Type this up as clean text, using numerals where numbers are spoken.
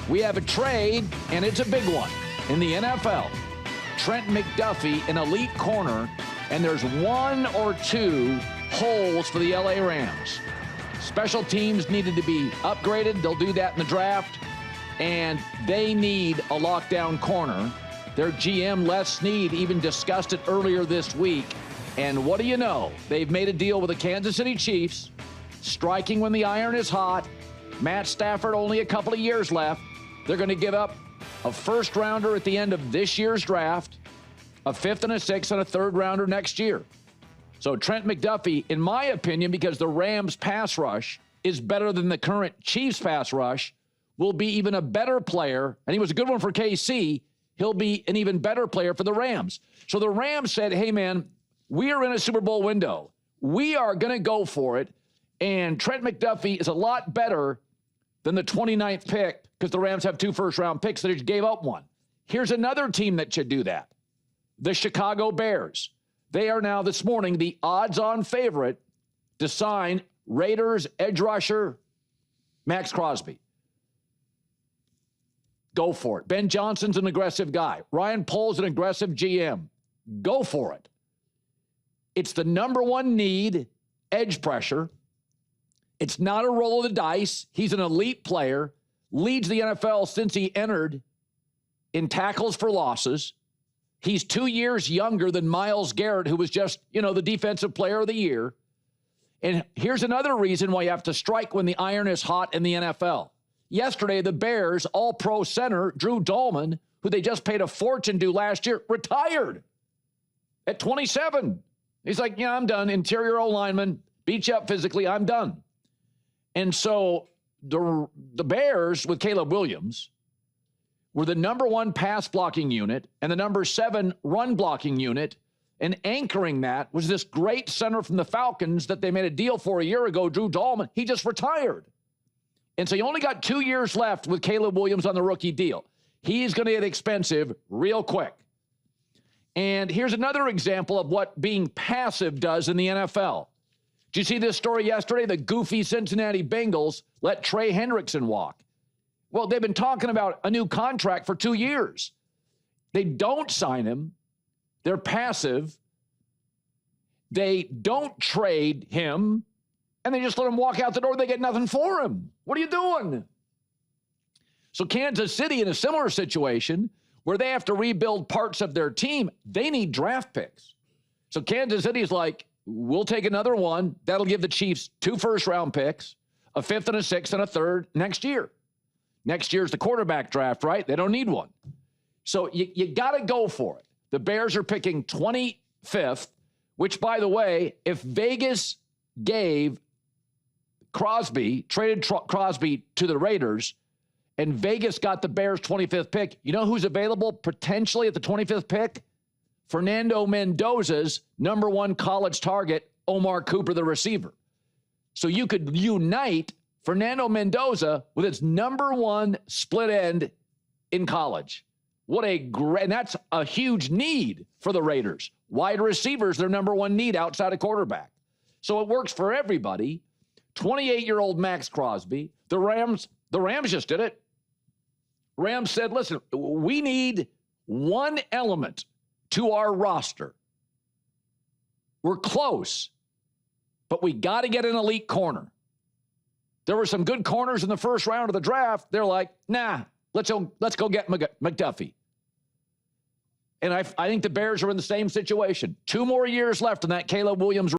We have a trade, and it's a big one in the NFL. Trent McDuffie, an elite corner, and there's one or two holes for the LA Rams. Special teams needed to be upgraded. They'll do that in the draft. And they need a lockdown corner. Their GM, Les Snead, even discussed it earlier this week. And what do you know? They've made a deal with the Kansas City Chiefs, striking when the iron is hot. Matt Stafford, only a couple of years left. They're going to give up a first-rounder at the end of this year's draft, a fifth and a sixth, and a third-rounder next year. So Trent McDuffie, in my opinion, because the Rams' pass rush is better than the current Chiefs' pass rush, will be even a better player. And he was a good one for KC. He'll be an even better player for the Rams. So the Rams said, hey, man, we are in a Super Bowl window. We are going to go for it. And Trent McDuffie is a lot better than the 29th pick because the Rams have 2 first-round picks. They just gave up one. Here's another team that should do that. The Chicago Bears. They are now this morning the odds-on favorite to sign Raiders edge rusher Maxx Crosby. Go for it. Ben Johnson's an aggressive guy. Ryan Pohl's an aggressive GM. Go for it. It's the number one need, edge pressure. It's not a roll of the dice. He's an elite player, leads the NFL since he entered in tackles for losses. He's 2 years younger than Myles Garrett, who was just, the defensive player of the year. And here's another reason why you have to strike when the iron is hot in the NFL. Yesterday, the Bears all-pro center, Drew Dahlman, who they just paid a fortune to last year, retired at 27. He's like, yeah, I'm done. Interior O-lineman, beat you up physically, I'm done. And so the Bears with Caleb Williams were the number 1 pass blocking unit and the number 7 run blocking unit. And anchoring that was this great center from the Falcons that they made a deal for a year ago, Drew Dahlman. He just retired. And so you only got 2 years left with Caleb Williams on the rookie deal. He's going to get expensive real quick. And here's another example of what being passive does in the NFL. Did you see this story yesterday? The goofy Cincinnati Bengals let Trey Hendrickson walk. Well, they've been talking about a new contract for 2 years. They don't sign him. They're passive. They don't trade him. And they just let him walk out the door. They get nothing for him. What are you doing? So Kansas City, in a similar situation where they have to rebuild parts of their team, they need draft picks. So Kansas City is like, we'll take another one. That'll give the Chiefs 2 first-round picks, a fifth and a sixth and a third next year. Next year's the quarterback draft, right? They don't need one. So you got to go for it. The Bears are picking 25th, which, by the way, if Vegas gave traded Crosby to the Raiders, and Vegas got the Bears' 25th pick, you know who's available potentially at the 25th pick? Fernando Mendoza's number 1 college target, Omar Cooper, the receiver. So you could unite Fernando Mendoza with its number 1 split end in college. What a great, and that's a huge need for the Raiders. Wide receivers, their number 1 need outside of quarterback. So it works for everybody. 28-year-old Maxx Crosby. The Rams just did it. Rams said, listen, we need one element to our roster. We're close, but we got to get an elite corner. There were some good corners in the first round of the draft. They're like, nah, let's go get McDuffie. And I think the Bears are in the same situation. 2 more years left in that Caleb Williams